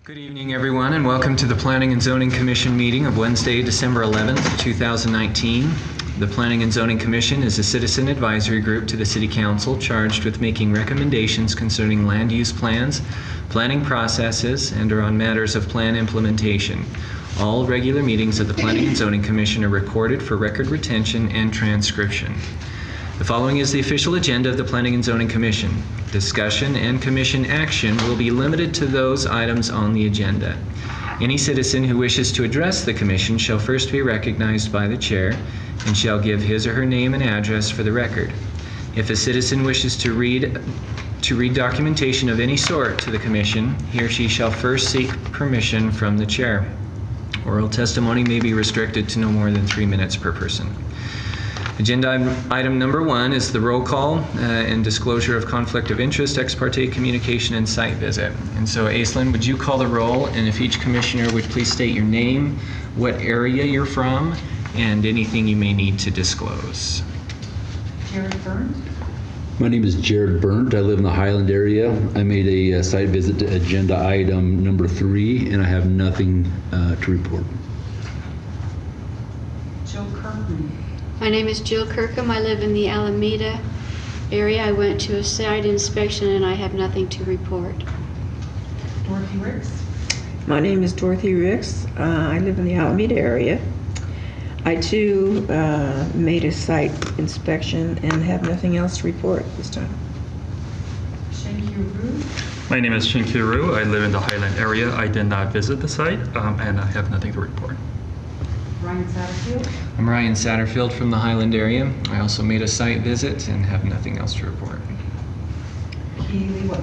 Good evening, everyone, and welcome to the Planning and Zoning Commission meeting of Wednesday, December 11th, 2019. The Planning and Zoning Commission is a citizen advisory group to the City Council charged with making recommendations concerning land use plans, planning processes, and or on matters of plan implementation. All regular meetings of the Planning and Zoning Commission are recorded for record retention and transcription. The following is the official agenda of the Planning and Zoning Commission. Discussion and commission action will be limited to those items on the agenda. Any citizen who wishes to address the commission shall first be recognized by the chair and shall give his or her name and address for the record. If a citizen wishes to read documentation of any sort to the commission, he or she shall first seek permission from the chair. Oral testimony may be restricted to no more than 3 minutes per person. Agenda item number 1 is the roll call and disclosure of conflict of interest, ex parte communication, and site visit. And so, Aislinn, would you call the roll? And if each commissioner would please state your name, what area you're from, and anything you may need to disclose. Jared Burns. My name is Jared Burnt. I live in the Highland area. I made a site visit to agenda item number 3, and I have nothing to report. Jill Kirkman. My name is Jill Kirkham. I live in the Alameda area. I went to a site inspection and I have nothing to report. Dorothy Ricks. My name is Dorothy Ricks. I live in the Alameda area. I too made a site inspection and have nothing else to report this time. Shenkyu Rue. My name is Shenkyu Rue. I live in the Highland area. I did not visit the site and I have nothing to report. Ryan Satterfield. I'm Ryan Satterfield from the Highland area. I also made a site visit and have nothing else to report. Kaylee White.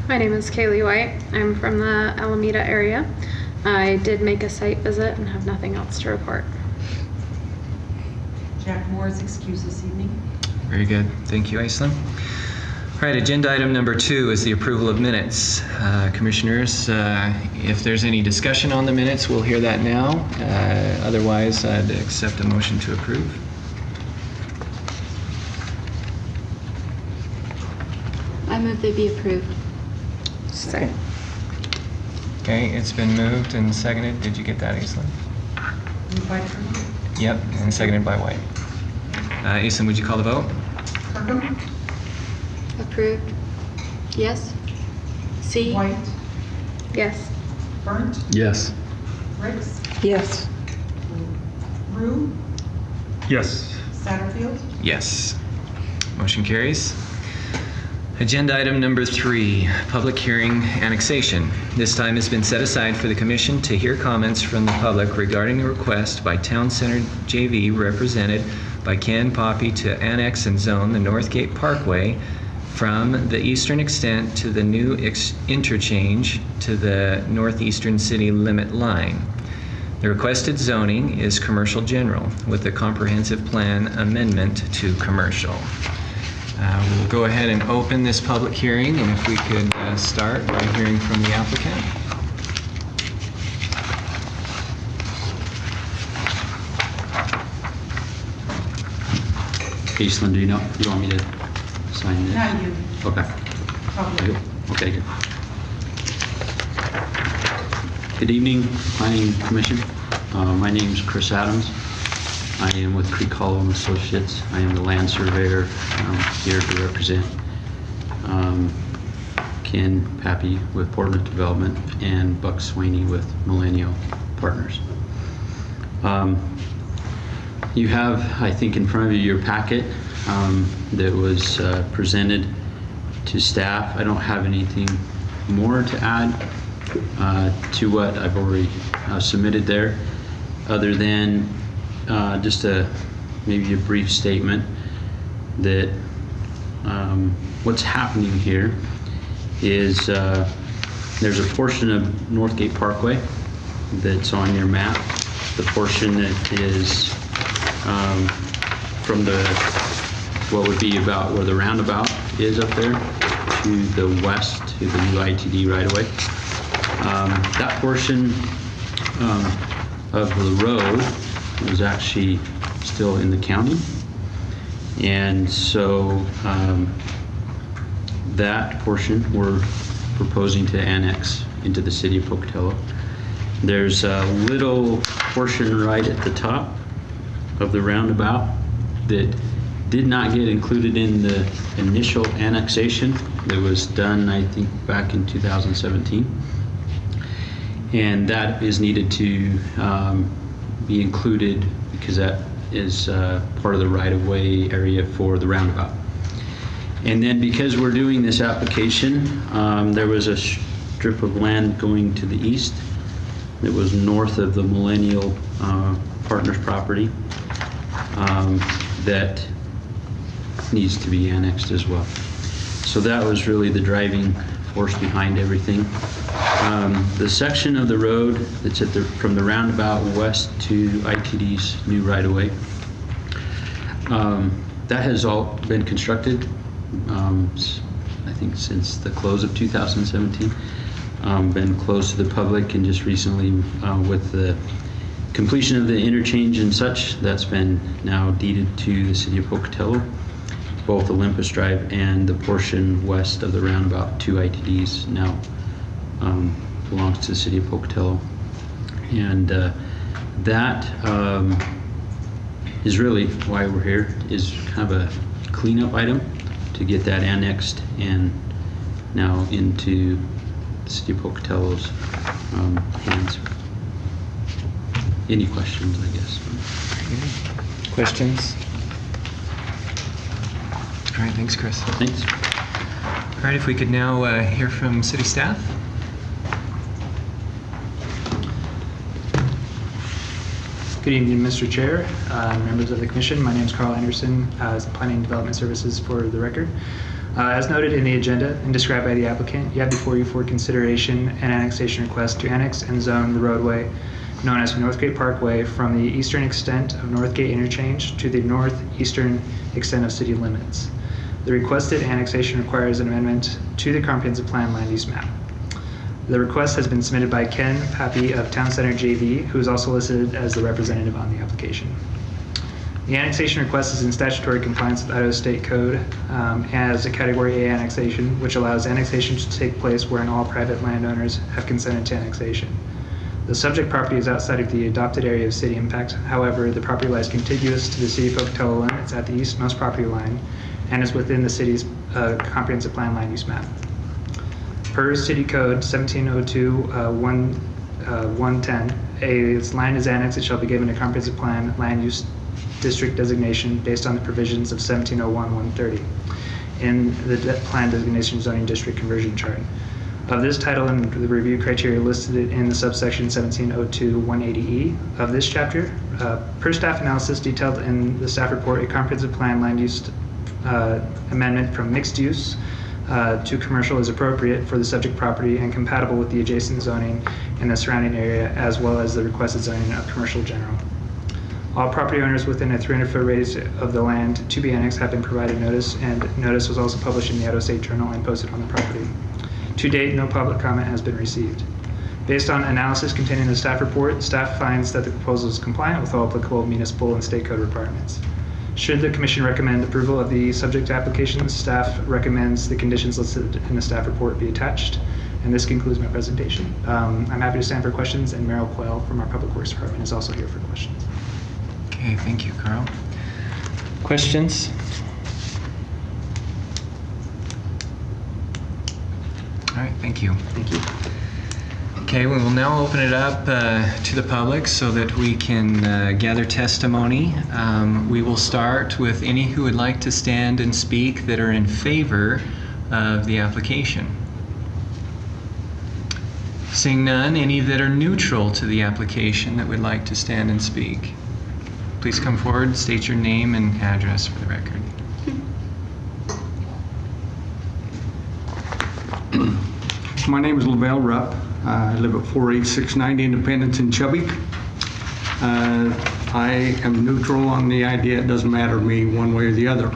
My name is Kaylee White. I'm from the Alameda area. I did make a site visit and have nothing else to report. Jack Moore's excused this evening. Very good. Thank you, Aislinn. All right, agenda item number 2 is the approval of minutes. Commissioners, if there's any discussion on the minutes, we'll hear that now. Otherwise, I'd accept a motion to approve. I move they be approved. Second. Okay, it's been moved and seconded. Did you get that, Aislinn? Moved by Kirkham. Yep, and seconded by White. Aislinn, would you call the vote? Kirkham. Approved. Yes. C. White. Yes. Burnt. Yes. Ricks. Yes. Rue. Yes. Satterfield. Yes. Motion carries. Agenda item number 3, public hearing annexation. This time has been set aside for the commission to hear comments from the public regarding the request by Town Center JV represented by Ken Poppy to annex and zone the Northgate Parkway from the eastern extent to the new interchange to the northeastern city limit line. The requested zoning is commercial general with a comprehensive plan amendment to commercial. We'll go ahead and open this public hearing, and if we could start by hearing from the applicant. Aislinn, do you want me to sign this? Not you. Okay. Probably. Okay, good. Good evening, Planning Commission. My name is Chris Adams. I am with Creek Hollow and Associates. I am the land surveyor here to represent Ken Pappy with Portland Development and Buck Swaney with Millennial Partners. You have, I think, in front of you your packet that was presented to staff. I don't have anything more to add to what I've already submitted there, other than just maybe a brief statement that what's happening here is there's a portion of Northgate Parkway that's on your map. The portion that is from what would be about where the roundabout is up there to the west to the new ITD right away. That portion of the road was actually still in the county, and so that portion we're proposing to annex into the city of Pocatello. There's a little portion right at the top of the roundabout that did not get included in the initial annexation that was done, I think, back in 2017. And that is needed to be included because that is part of the right-of-way area for the roundabout. And then because we're doing this application, there was a strip of land going to the east that was north of the Millennial Partners property that needs to be annexed as well. So that was really the driving force behind everything. The section of the road that's from the roundabout west to ITD's new right-of-way, that has all been constructed, I think since the close of 2017, been closed to the public, and just recently with the completion of the interchange and such, that's been now deeded to the city of Pocatello. Both Olympus Drive and the portion west of the roundabout to ITDs now belongs to the city of Pocatello. And that is really why we're here, is kind of a cleanup item to get that annexed and now into the city of Pocatello's hands. Any questions, I guess? Questions? All right, thanks, Chris. Thanks. All right, if we could now hear from city staff. Good evening, Mr. Chair, members of the Commission. My name is Carl Anderson, Planning and Development Services for the record. As noted in the agenda and described by the applicant, you have before you for consideration an annexation request to annex and zone the roadway known as Northgate Parkway from the eastern extent of Northgate Interchange to the northeastern extent of city limits. The requested annexation requires an amendment to the comprehensive plan land use map. The request has been submitted by Ken Pappy of Town Center JV, who is also listed as the representative on the application. The annexation request is in statutory compliance with Idaho State Code as a Category A annexation, which allows annexation to take place wherein all private landowners have consented to annexation. The subject property is outside of the adopted area of city impact. However, the property lies contiguous to the city of Pocatello limits at the eastmost property line and is within the city's comprehensive plan land use map. Per City Code 1702-110, a land is annexed, it shall be given a comprehensive plan land use district designation based on the provisions of 1701-130 in the plan designation zoning district conversion chart. Of this title and the review criteria listed in the subsection 1702-180E of this chapter, per staff analysis detailed in the staff report, a comprehensive plan land use amendment from mixed use to commercial is appropriate for the subject property and compatible with the adjacent zoning in the surrounding area, as well as the requested zoning of commercial general. All property owners within a 300-foot radius of the land to be annexed have been provided notice, and notice was also published in the Idaho State Journal and posted on the property. To date, no public comment has been received. Based on analysis contained in the staff report, staff finds that the proposal is compliant with all applicable municipal and state code requirements. Should the Commission recommend approval of the subject application, staff recommends the conditions listed in the staff report be attached. And this concludes my presentation. I'm happy to stand for questions, and Meryl Quayle from our Public Works Department is also here for questions. Okay, thank you, Carl. Questions? All right, thank you. Thank you. Okay, we will now open it up to the public so that we can gather testimony. We will start with any who would like to stand and speak that are in favor of the application. Seeing none, any that are neutral to the application that would like to stand and speak. Please come forward, state your name and address for the record. My name is Lavelle Rupp. I live at 48690 Independence in Chubby. I am neutral on the idea. It doesn't matter to me one way or the other.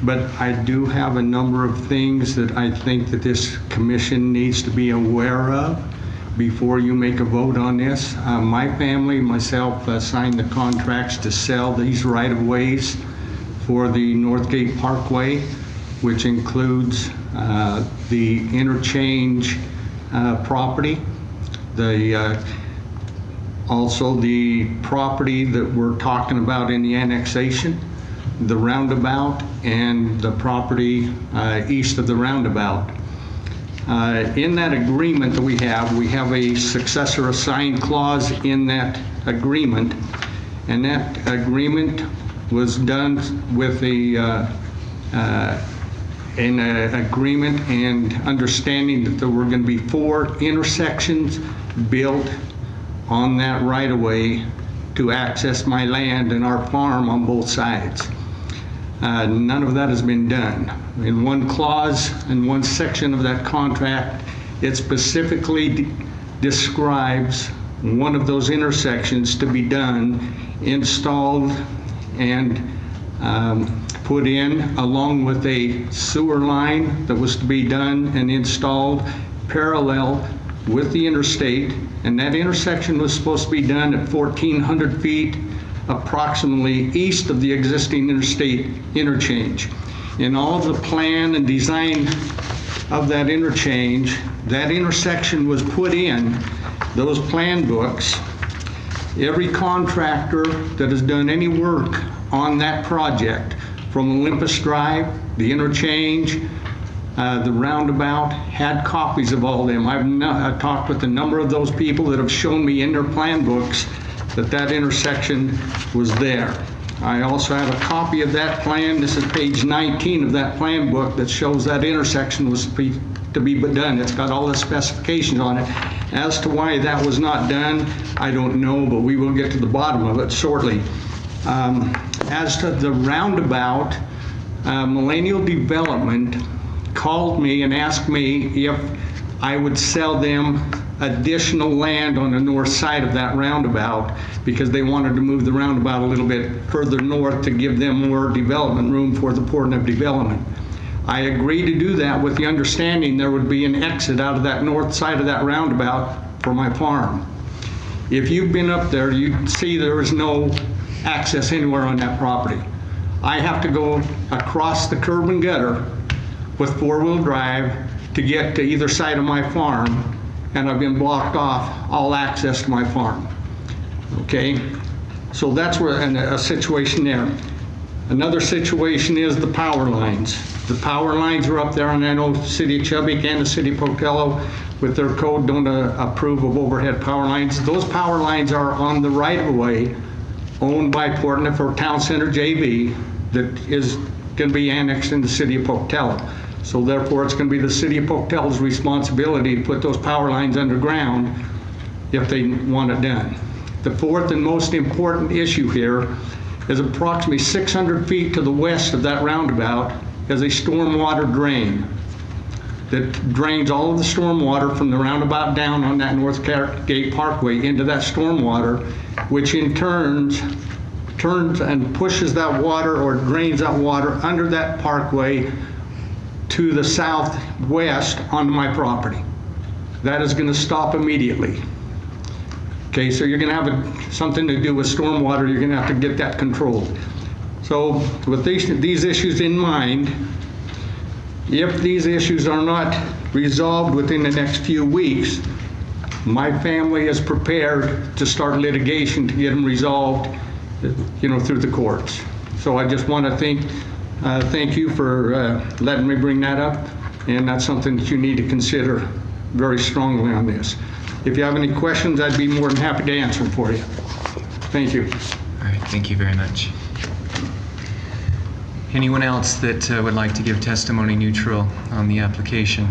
But I do have a number of things that I think that this commission needs to be aware of before you make a vote on this. My family, myself, signed the contracts to sell these right-of-ways for the Northgate Parkway, which includes the interchange property Also, the property that we're talking about in the annexation, the roundabout, and the property east of the roundabout. In that agreement that we have a successor assigned clause in that agreement, and that agreement was done with an agreement and understanding that there were going to be 4 intersections built on that right-of-way to access my land and our farm on both sides. None of that has been done. In one clause, in one section of that contract, it specifically describes one of those intersections to be done, installed, and put in, along with a sewer line that was to be done and installed parallel with the interstate. And that intersection was supposed to be done at 1,400 feet approximately east of the existing interstate interchange. In all of the plan and design of that interchange, that intersection was put in those plan books. Every contractor that has done any work on that project, from Olympus Drive, the interchange, the roundabout, had copies of all of them. I've talked with a number of those people that have shown me in their plan books that that intersection was there. I also have a copy of that plan. This is page 19 of that plan book that shows that intersection was to be done. It's got all the specifications on it. As to why that was not done, I don't know, but we will get to the bottom of it shortly. As to the roundabout, Millennial Development called me and asked me if I would sell them additional land on the north side of that roundabout because they wanted to move the roundabout a little bit further north to give them more development room for the Portneuf development. I agreed to do that with the understanding there would be an exit out of that north side of that roundabout for my farm. If you've been up there, you see there is no access anywhere on that property. I have to go across the curb and gutter with 4-wheel drive to get to either side of my farm, and I've been blocked off all access to my farm. Okay, so that's where a situation there. Another situation is the power lines. The power lines are up there, and I know the City of Chubbuck and the City of Pocatello with their code don't approve of overhead power lines. Those power lines are on the right-of-way owned by Portneuf or Town Center JV that is going to be annexed in the City of Pocatello. So therefore, it's going to be the City of Pocatello's responsibility to put those power lines underground if they want it done. The fourth and most important issue here is approximately 600 feet to the west of that roundabout is a stormwater drain that drains all of the stormwater from the roundabout down on that North Gate Parkway into that stormwater, which in turns and pushes that water or drains that water under that parkway to the southwest onto my property. That is going to stop immediately. Okay, so you're going to have something to do with stormwater. You're going to have to get that controlled. So with these issues in mind, if these issues are not resolved within the next few weeks, my family is prepared to start litigation to get them resolved, through the courts. So I just want to thank you for letting me bring that up, and that's something that you need to consider very strongly on this. If you have any questions, I'd be more than happy to answer them for you. Thank you. All right, thank you very much. Anyone else that would like to give testimony neutral on the application?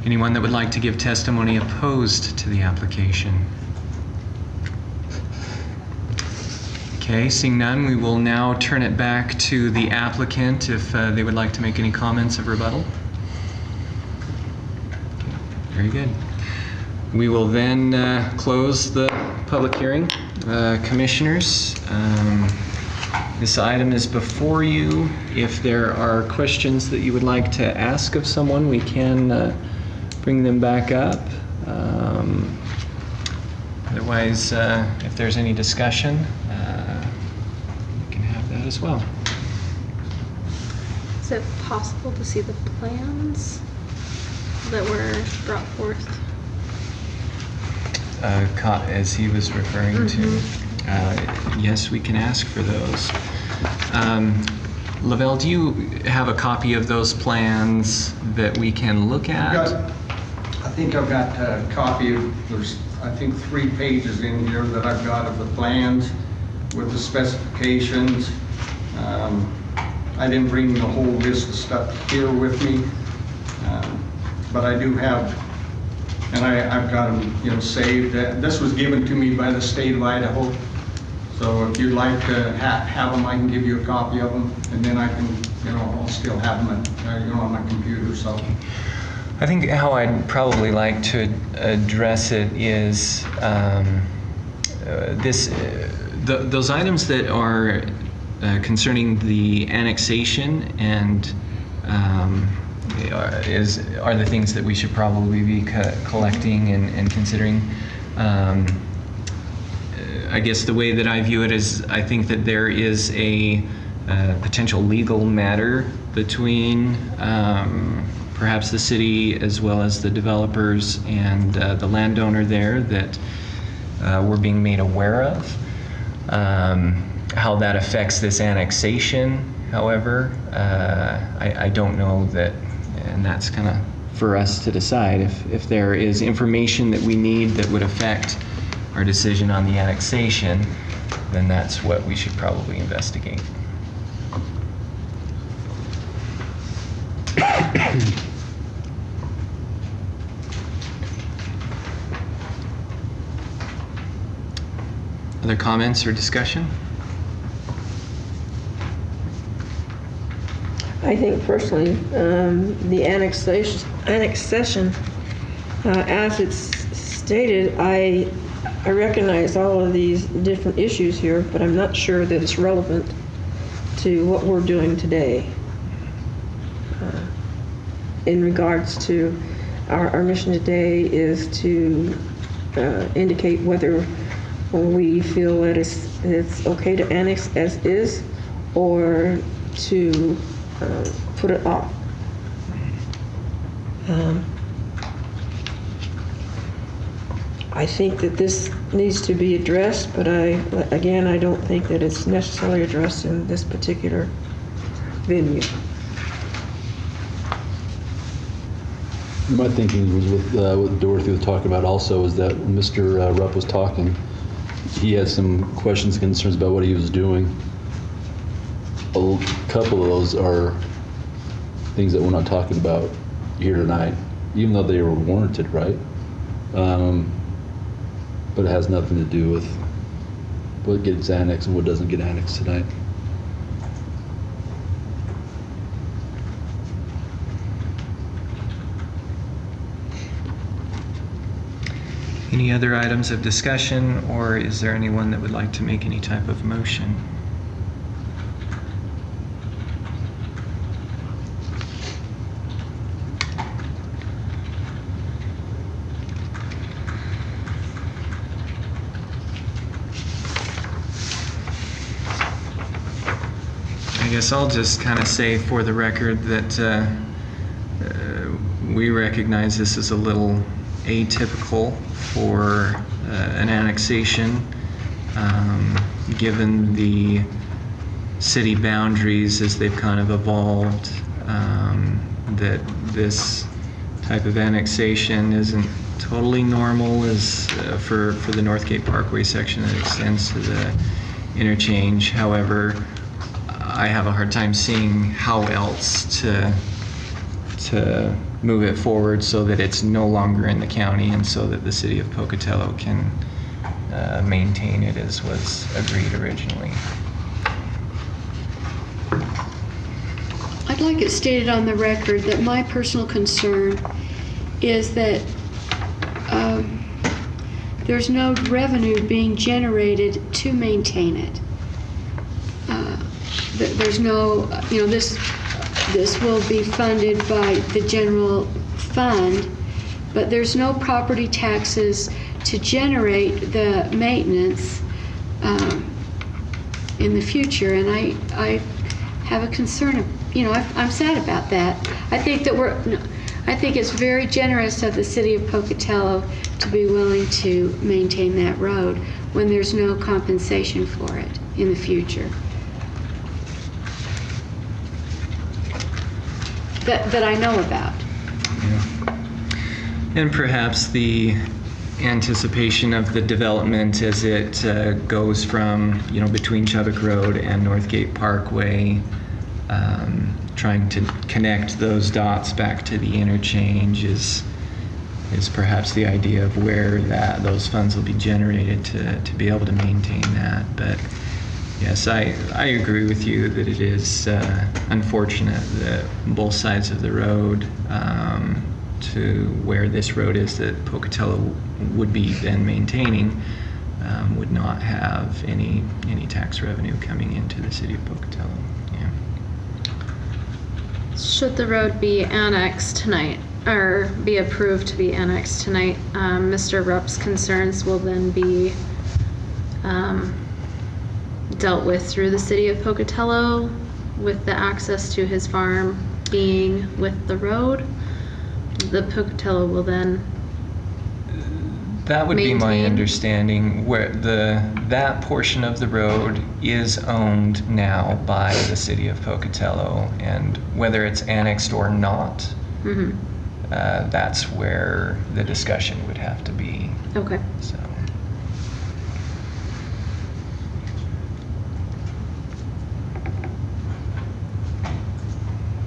Anyone that would like to give testimony opposed to the application? Okay, seeing none, we will now turn it back to the applicant if they would like to make any comments of rebuttal. Very good. We will then close the public hearing. Commissioners, this item is before you. If there are questions that you would like to ask of someone, we can bring them back up. Otherwise, if there's any discussion, we can have that as well. Is it possible to see the plans that were brought forth? as he was referring to. Yes, we can ask for those. Lavelle, do you have a copy of those plans that we can look at? I think I've got a copy of, there's, I think, 3 pages in here that I've got of the plans with the specifications. I didn't bring the whole list of stuff here with me, but I do have, and I've got them, saved. This was given to me by the state of Idaho. So if you'd like to have them, I can give you a copy of them, and then I can, I'll still have them, on my computer. So I think how I'd probably like to address it is those items that are concerning the annexation and are the things that we should probably be collecting and considering. I guess the way that I view it is I think that there is a potential legal matter between perhaps the city as well as the developers and the landowner there that we're being made aware of. How that affects this annexation, however, I don't know that, and that's kind of for us to decide. If there is information that we need that would affect our decision on the annexation, then that's what we should probably investigate. Other comments or discussion? I think personally, the annexation, as it's stated, I recognize all of these different issues here, but I'm not sure that it's relevant to what we're doing today. In regards to our mission today is to indicate whether we feel that it's okay to annex as is or to put it off. I think that this needs to be addressed, but I don't think that it's necessarily addressed in this particular venue. My thinking was with what Dorothy was talking about also is that when Mr. Rupp was talking, he had some questions and concerns about what he was doing. A couple of those are things that we're not talking about here tonight, even though they were warranted, right? But it has nothing to do with what gets annexed and what doesn't get annexed tonight. Any other items of discussion, or is there anyone that would like to make any type of motion? I guess I'll just kind of say for the record that we recognize this is a little atypical for an annexation, given the city boundaries as they've kind of evolved, that this type of annexation isn't totally normal as for the Northgate Parkway section that extends to the interchange. However, I have a hard time seeing how else to move it forward so that it's no longer in the county and so that the city of Pocatello can maintain it as was agreed originally. I'd like it stated on the record that my personal concern is that there's no revenue being generated to maintain it. There's no, this will be funded by the general fund, but there's no property taxes to generate the maintenance in the future, and I have a concern of, I'm sad about that. I think that I think it's very generous of the city of Pocatello to be willing to maintain that road when there's no compensation for it in the future. That I know about. And perhaps the anticipation of the development as it goes from, between Chubbuck Road and Northgate Parkway, trying to connect those dots back to the interchange is perhaps the idea of where those funds will be generated to be able to maintain that. But yes, I agree with you that it is unfortunate that both sides of the road to where this road is that Pocatello would be then maintaining would not have any tax revenue coming into the city of Pocatello. Yeah. Should the road be annexed tonight, or be approved to be annexed tonight, Mr. Rupp's concerns will then be dealt with through the city of Pocatello, with the access to his farm being with the road. The Pocatello will then That would be my maintain. understanding, where that portion of the road is owned now by the city of Pocatello, and whether it's annexed or not, that's where the discussion would have to be. Okay. So.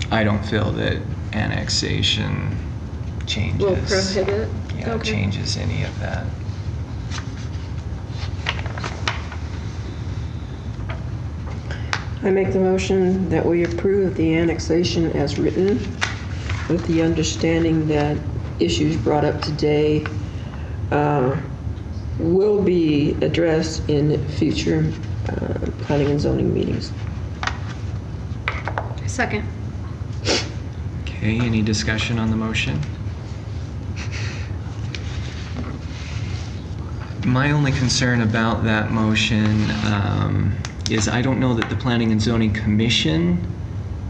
I don't feel that annexation changes. Will prohibit? Yeah, Okay. changes any of that. I make the motion that we approve the annexation as written, with the understanding that issues brought up today will be addressed in future planning and zoning meetings. Second. Okay, any discussion on the motion? My only concern about that motion is I don't know that the Planning and Zoning Commission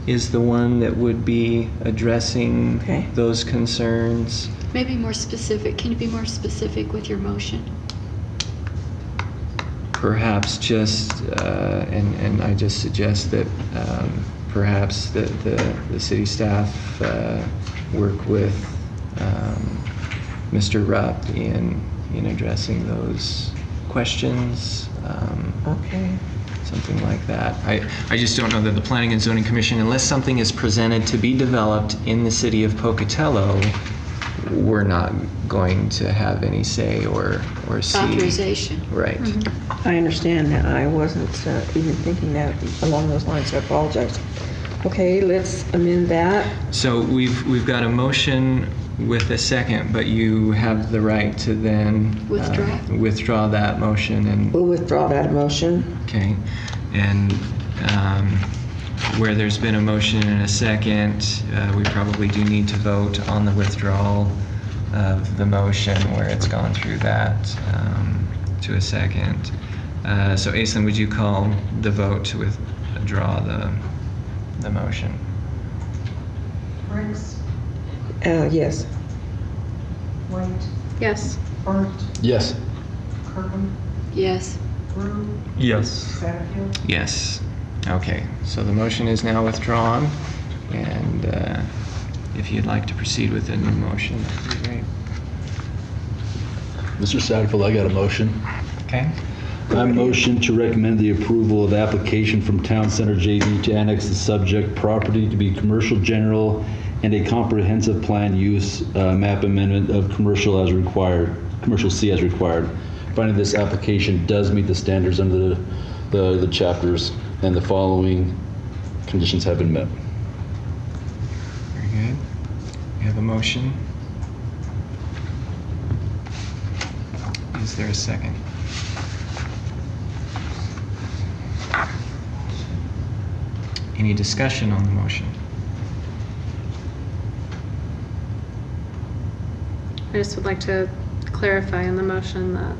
is the one that would be addressing Okay. those concerns. Maybe more specific. Can you be more specific with your motion? Perhaps just, and I just suggest that perhaps that the city staff work with Mr. Rupp in addressing those questions. Okay. Something like that. I just don't know that the Planning and Zoning Commission, unless something is presented to be developed in the city of Pocatello, we're not going to have any say or see. Authorization. Right. I understand that. I wasn't even thinking that along those lines, so I apologize. Okay, let's amend that. So we've got a motion with a second, but you have the right to then withdraw that motion and. We'll withdraw that motion. Okay, and where there's been a motion and a second, we probably do need to vote on the withdrawal of the motion where it's gone through that to a second. So Aislinn, would you call the vote to withdraw the motion? Briggs, Yes. White, Yes. Burnt, Yes. Kirkham, Yes. Brew, Yes. Satterfield. Yes. Okay, so the motion is now withdrawn, and if you'd like to proceed with a new motion, that would be great. Mr. Satterfield, I got a motion. Okay? I motion to recommend the approval of application from Town Center JV to annex the subject property to be commercial general and a comprehensive plan use map amendment of commercial as required, commercial C as required. Finding this application does meet the standards under the chapters, and the following conditions have been met. Very good. We have a motion. Is there a second? Any discussion on the motion? I just would like to clarify in the motion that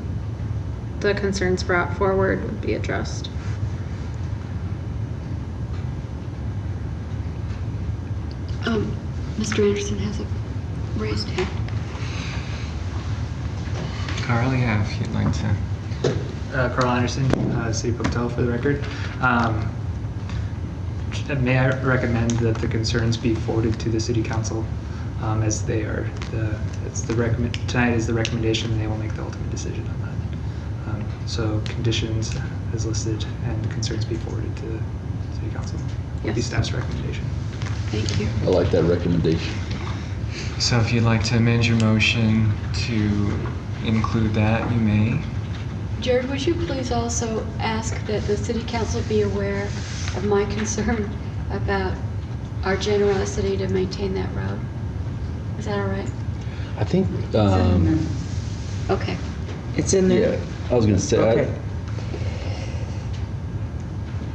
the concerns brought forward would be addressed. Mr. Anderson has a raised hand. Carl, yeah, if you'd like to. Carl Anderson, City of Pocatello for the record. May I recommend that the concerns be forwarded to the city council as they are, tonight is the recommendation, and they will make the ultimate decision on that. So conditions as listed and concerns be forwarded to the city council. Would be Yes. staff's recommendation. Thank you. I like that recommendation. So if you'd like to amend your motion to include that, you may. Jared, would you please also ask that the city council be aware of my concern about our generosity to maintain that road? Is that all right? I think, Okay. It's in yeah, there? I was gonna say, Okay.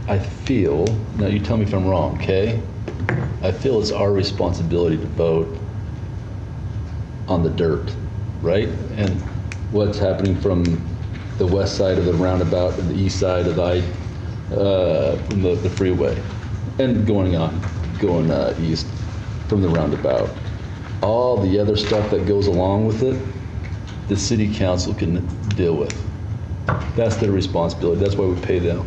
I feel, now you tell me if I'm wrong, okay? I feel it's our responsibility to vote on the dirt, right? And what's happening from the west side of the roundabout and the east side of from the freeway, and going east from the roundabout. All the other stuff that goes along with it, the city council can deal with. That's their responsibility. That's why we pay them.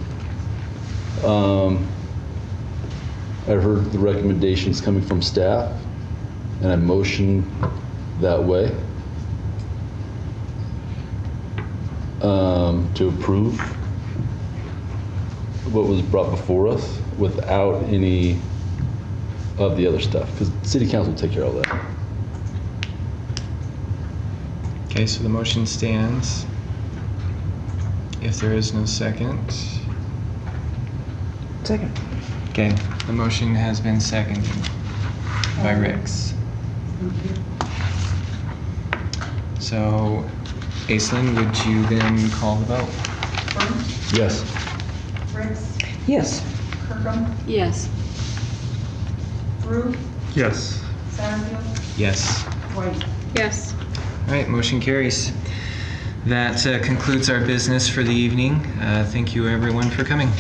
I heard the recommendations coming from staff, and I motion that way to approve what was brought before us without any of the other stuff, because city council will take care of all that. Okay, so the motion stands. If there is no second. Second. Okay, the motion has been seconded by Rix. So, Aislinn, would you then call the vote? Byrne, Yes. Briggs, Yes. Kirkham, Yes. Rue, Yes. Satterfield, Yes. White. Yes. All right, motion carries. That concludes our business for the evening. Thank you, everyone, for coming.